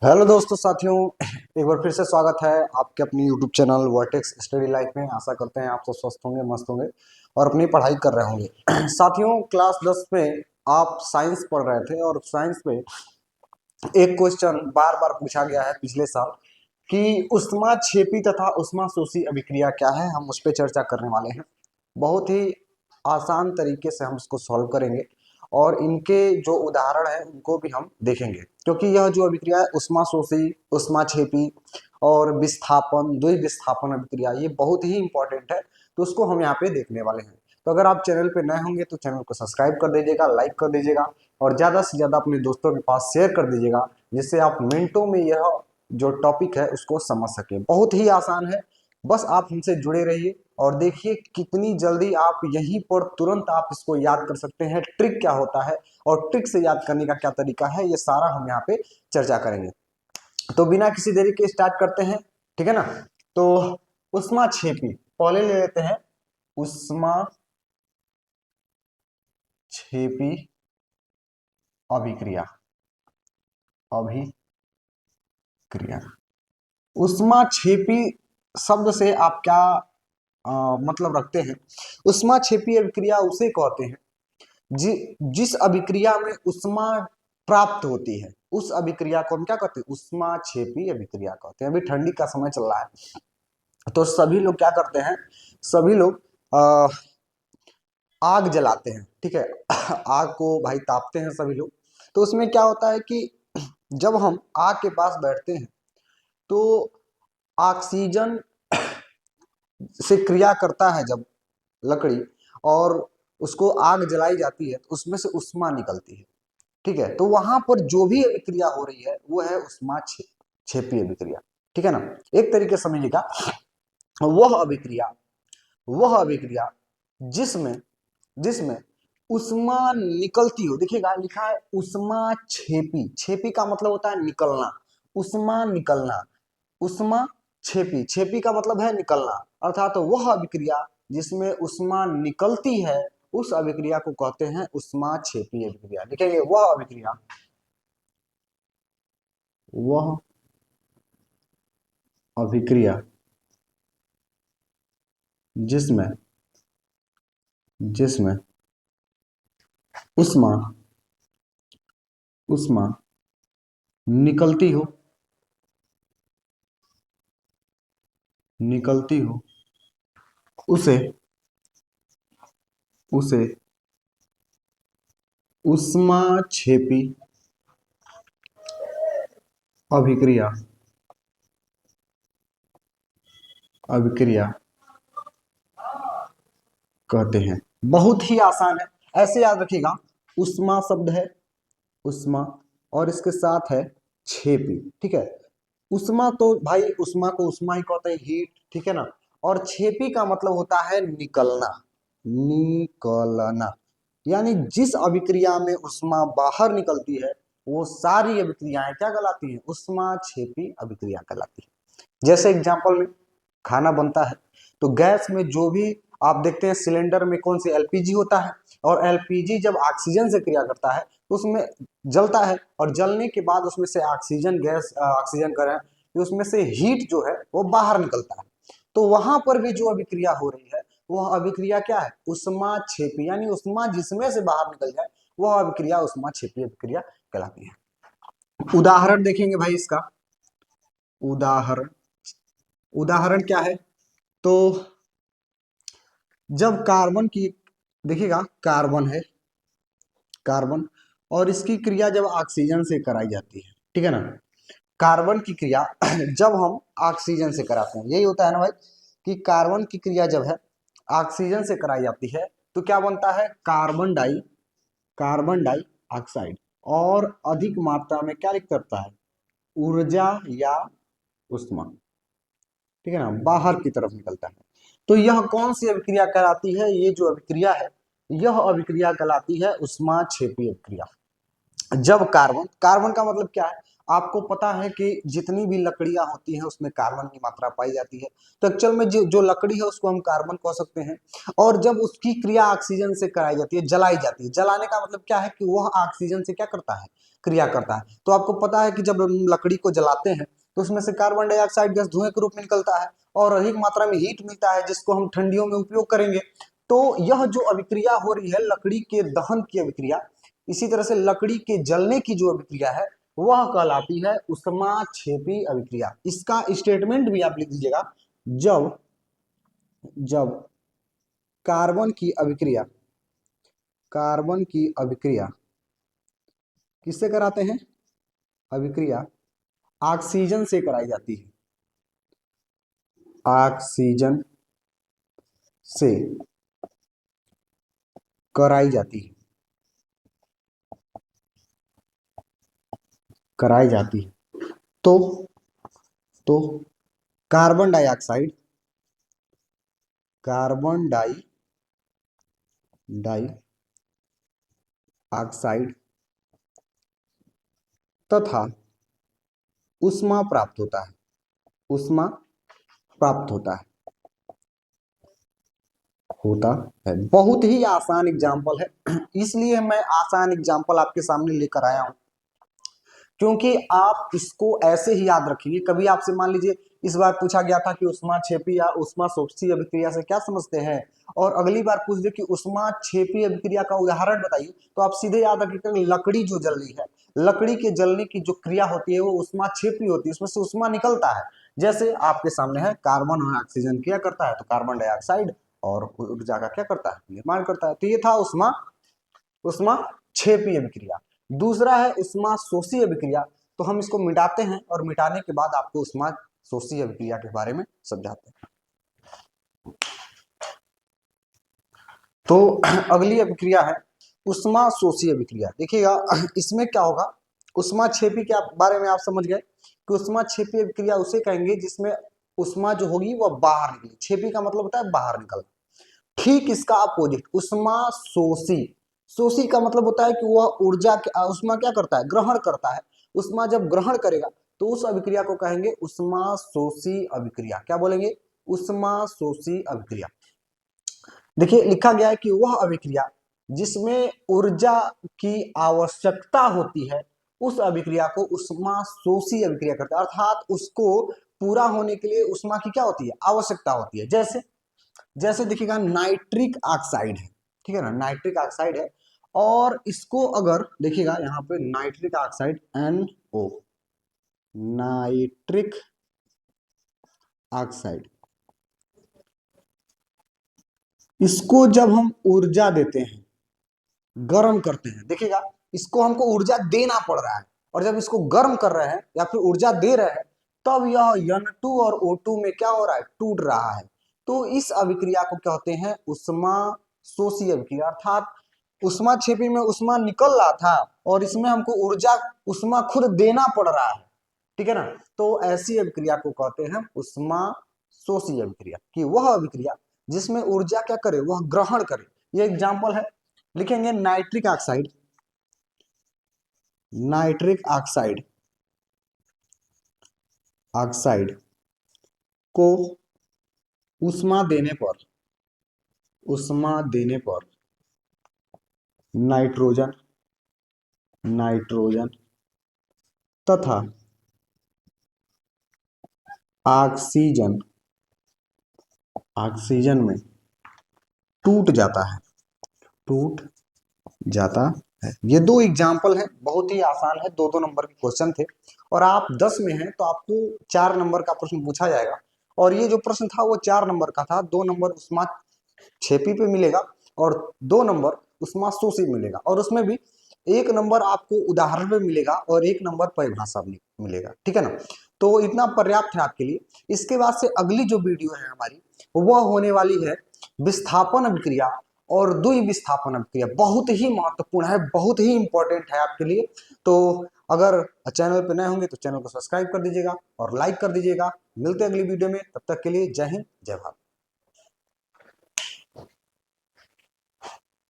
Hello दोस्तों साथियों, एक बार फिर से स्वागत है आपके अपनी YouTube channel vertex study life में। आशा करते हैं आप सब स्वस्थ होंगे, मस्त होंगे और अपनी पढ़ाई कर रहे होंगे। साथियों, क्लास 10 में आप साइंस पढ़ रहे थे और साइंस में एक क्वेश्चन बार बार पूछा गया है पिछले साल कि ऊष्माक्षेपी तथा ऊष्माशोषी अभिक्रिया क्या है। हम उस पर चर्चा करने वाले हैं। बहुत ही आसान तरीके से हम इसको सॉल्व करेंगे और इनके जो उदाहरण है उनको भी हम देखेंगे, क्योंकि यह जो अभिक्रिया है ऊष्माशोषी, ऊष्माक्षेपी और विस्थापन, द्विविस्थापन अभिक्रिया, ये बहुत ही इंपॉर्टेंट है। तो उसको हम यहाँ पे देखने वाले हैं। तो अगर आप चैनल पे नए होंगे तो चैनल को सब्सक्राइब कर दीजिएगा, लाइक कर दीजिएगा और ज़्यादा से ज़्यादा अपने दोस्तों के पास शेयर कर दीजिएगा, जिससे आप मिनटों में यह जो टॉपिक है उसको समझ सकें। बहुत ही आसान है, बस आप हमसे जुड़े रहिए और देखिए कितनी जल्दी आप यहीं पर तुरंत आप इसको याद कर सकते हैं। ट्रिक क्या होता है और ट्रिक से याद करने का क्या तरीका है, ये सारा हम यहाँ पे चर्चा करेंगे। तो बिना किसी देरी के स्टार्ट करते हैं, ठीक है ना। तो ऊष्माक्षेपी पहले ले लेते हैं। ऊष्माक्षेपी अभिक्रिया, अभिक्रिया ऊष्माक्षेपी शब्द से आप क्या मतलब रखते हैं। ऊष्माक्षेपी अभिक्रिया उसे कहते हैं जिस अभिक्रिया में ऊष्मा प्राप्त होती है, उस अभिक्रिया को हम क्या कहते हैं, ऊष्माक्षेपी अभिक्रिया कहते हैं। अभी ठंडी का समय चल रहा है तो सभी लोग क्या करते हैं, सभी लोग आग जलाते हैं, ठीक है। आग को भाई तापते हैं सभी लोग। तो उसमें क्या होता है कि जब हम आग के पास बैठते हैं तो ऑक्सीजन से क्रिया करता है जब लकड़ी, और उसको आग जलाई जाती है तो उसमें से उष्मा निकलती है, ठीक है। तो वहां पर जो भी अभिक्रिया हो रही है वो है ऊष्माक्षेपी अभिक्रिया, ठीक है ना। एक तरीके से समझिएगा, वह अभिक्रिया वह अभिक्रिया जिसमें जिसमें उष्मा निकलती हो। देखिएगा लिखा है उष्मा छेपी, छेपी का मतलब होता है निकलना, उष्मा निकलना, उष्मा छेपी, छेपी का मतलब है निकलना। अर्थात तो वह अभिक्रिया जिसमें उष्मा निकलती है उस अभिक्रिया को कहते हैं उष्मा छेपी अभिक्रिया। लिखेंगे वह अभिक्रिया, वह अभिक्रिया जिसमें जिसमें उष्मा उष्मा निकलती हो, निकलती हो उसे उसे उष्माक्षेपी अभिक्रिया अभिक्रिया कहते हैं। बहुत ही आसान है, ऐसे याद रखिएगा। उष्मा शब्द है, उष्मा, और इसके साथ है छेपी, ठीक है। उष्मा तो भाई उष्मा को उष्मा ही कहते हैं, हीट, ठीक है ना। और छेपी का मतलब होता है निकलना, निकलना। यानी जिस अभिक्रिया में उष्मा बाहर निकलती है वो सारी अभिक्रियाएं क्या कहलाती हैं, उष्मा छेपी अभिक्रिया कहलाती है। जैसे एग्जांपल में खाना बनता है तो गैस में जो भी आप देखते हैं सिलेंडर में कौन सी एलपीजी होता है, और एलपीजी जब ऑक्सीजन से क्रिया करता है तो उसमें जलता है, और जलने के बाद उसमें से ऑक्सीजन गैस, ऑक्सीजन करें तो उसमें से हीट जो है वो बाहर निकलता है। तो वहां पर भी जो अभिक्रिया हो रही है वह अभिक्रिया क्या है, उष्मा छेपी, यानी उष्मा जिसमें से बाहर निकल जाए वह अभिक्रिया उष्मा छेपी अभिक्रिया कहलाती है। उदाहरण देखेंगे भाई इसका। उदाहरण उदाहरण क्या है, तो जब कार्बन की, देखिएगा कार्बन है, कार्बन, और इसकी क्रिया जब ऑक्सीजन से कराई जाती है, ठीक है ना। कार्बन की क्रिया जब हम ऑक्सीजन से कराते हैं, यही होता है ना भाई कि कार्बन की क्रिया जब है ऑक्सीजन से कराई जाती है तो क्या बनता है, कार्बन डाई ऑक्साइड, और अधिक मात्रा में क्या करता है, ऊर्जा या उष्मा, ठीक है ना, बाहर की तरफ निकलता है। तो यह कौन सी अभिक्रिया कहलाती है, ये जो अभिक्रिया है यह अभिक्रिया कहलाती है उष्मा छेपी अभिक्रिया। जब कार्बन, कार्बन का मतलब क्या है, आपको पता है कि जितनी भी लकड़ियां होती हैं उसमें कार्बन की मात्रा पाई जाती है। तो एक्चुअल में जो लकड़ी है उसको हम कार्बन कह सकते हैं। और जब उसकी क्रिया ऑक्सीजन से कराई जाती है, जलाई जाती है, जलाने का मतलब क्या है कि वह ऑक्सीजन से क्या करता है, क्रिया करता है। तो आपको पता है कि जब हम लकड़ी को जलाते हैं तो उसमें से कार्बन डाइऑक्साइड गैस धुएं के रूप में निकलता है और अधिक मात्रा में हीट मिलता है, जिसको हम ठंडियों में उपयोग करेंगे। तो यह जो अभिक्रिया हो रही है लकड़ी के दहन की अभिक्रिया, इसी तरह से लकड़ी के जलने की जो अभिक्रिया है वह कहलाती है ऊष्माक्षेपी अभिक्रिया। इसका स्टेटमेंट भी आप लिख दीजिएगा, जब जब कार्बन की अभिक्रिया, कार्बन की अभिक्रिया किससे कराते हैं, अभिक्रिया ऑक्सीजन से कराई जाती है, ऑक्सीजन से कराई जाती है, कराई जाती है। तो तो carbon dioxide, carbon dioxide तथा ऊष्मा प्राप्त होता है, ऊष्मा प्राप्त होता है। बहुत ही आसान एग्जाम्पल है, इसलिए मैं आसान एग्जाम्पल आपके सामने लेकर आया हूं, क्योंकि आप इसको ऐसे ही याद रखेंगे। कभी आपसे मान लीजिए इस बार पूछा गया था कि ऊष्माक्षेपी या ऊष्माशोषी अभिक्रिया से क्या समझते हैं, और अगली बार पूछ दे कि ऊष्माक्षेपी अभिक्रिया का उदाहरण बताइए, तो आप सीधे याद रखिएगा लकड़ी जो जल रही है, लकड़ी के जलने की जो क्रिया होती है वो ऊष्माक्षेपी होती है, उसमें से ऊष्मा निकलता है। जैसे आपके सामने है कार्बन और ऑक्सीजन क्रिया करता है तो कार्बन डाइऑक्साइड और ऊर्जा का क्या करता है, निर्माण करता है। तो ये था ऊष्माक्षेपी अभिक्रिया। दूसरा है ऊष्माशोषी अभिक्रिया, तो हम इसको मिटाते हैं और मिटाने के बाद आपको ऊष्माशोषी अभिक्रिया के बारे में समझाते हैं। तो अगली अभिक्रिया है ऊष्माशोषी अभिक्रिया। देखिएगा इसमें क्या होगा, ऊष्माक्षेपी के बारे में आप समझ गए कि ऊष्माक्षेपी अभिक्रिया उसे कहेंगे जिसमें ऊष्मा जो होगी वह बाहर निकले। छेपी का मतलब होता है बाहर निकलना। ठीक इसका अपोजिट ऊष्माशोषी, शोषी का मतलब होता है कि वह ऊर्जा ऊष्मा क्या करता है, ग्रहण करता है। ऊष्मा जब ग्रहण करेगा तो उस अभिक्रिया को कहेंगे ऊष्माशोषी अभिक्रिया। क्या बोलेंगे, ऊष्माशोषी अभिक्रिया। देखिए लिखा गया है कि वह अभिक्रिया जिसमें ऊर्जा की आवश्यकता होती है उस अभिक्रिया को ऊष्माशोषी अभिक्रिया करते हैं, अर्थात उसको पूरा होने के लिए ऊष्मा की क्या होती है, आवश्यकता होती है। जैसे जैसे देखिएगा नाइट्रिक ऑक्साइड है, ठीक है ना, नाइट्रिक ऑक्साइड है, और इसको अगर देखिएगा यहाँ पे nitric oxide NO, nitric oxide, इसको जब हम ऊर्जा देते हैं, गर्म करते हैं, देखिएगा इसको हमको ऊर्जा देना पड़ रहा है, और जब इसको गर्म कर रहे हैं या फिर ऊर्जा दे रहे हैं तब यह N2 और O2 में क्या हो रहा है, टूट रहा है। तो इस अभिक्रिया को क्या होते हैं, ऊष्माशोषी अभिक्रिया। अर्थात ऊष्माक्षेपी में ऊष्मा निकल रहा था और इसमें हमको ऊर्जा ऊष्मा खुद देना पड़ रहा है, ठीक है ना। तो ऐसी अभिक्रिया को कहते हैं ऊष्माशोषी अभिक्रिया, कि वह अभिक्रिया जिसमें ऊर्जा क्या करे, वह ग्रहण करे। ये एग्जाम्पल है, लिखेंगे nitric oxide, nitric oxide, oxide को ऊष्मा देने पर, ऊष्मा देने पर नाइट्रोजन, नाइट्रोजन तथा ऑक्सीजन, ऑक्सीजन में टूट जाता है, टूट जाता है। ये दो एग्जाम्पल है, बहुत ही आसान है, 2-2 नंबर के क्वेश्चन थे, और आप 10 में हैं तो आपको 4 नंबर का प्रश्न पूछा जाएगा। और ये जो प्रश्न था वो 4 नंबर का था, 2 नंबर ऊष्माक्षेपी पे मिलेगा और 2 नंबर ऊष्माशोषी मिलेगा, और उसमें भी 1 नंबर आपको उदाहरण में मिलेगा और 1 नंबर परिभाषा में मिलेगा, ठीक है ना। तो इतना पर्याप्त है आपके लिए। इसके बाद से अगली जो वीडियो है हमारी वह होने वाली है विस्थापन अभिक्रिया और द्वि विस्थापन अभिक्रिया। बहुत ही महत्वपूर्ण है, बहुत ही इंपॉर्टेंट है आपके लिए। तो अगर चैनल पे नए होंगे तो चैनल को सब्सक्राइब कर दीजिएगा और लाइक कर दीजिएगा। मिलते हैं अगली वीडियो में, तब तक के लिए जय हिंद, जय भारत।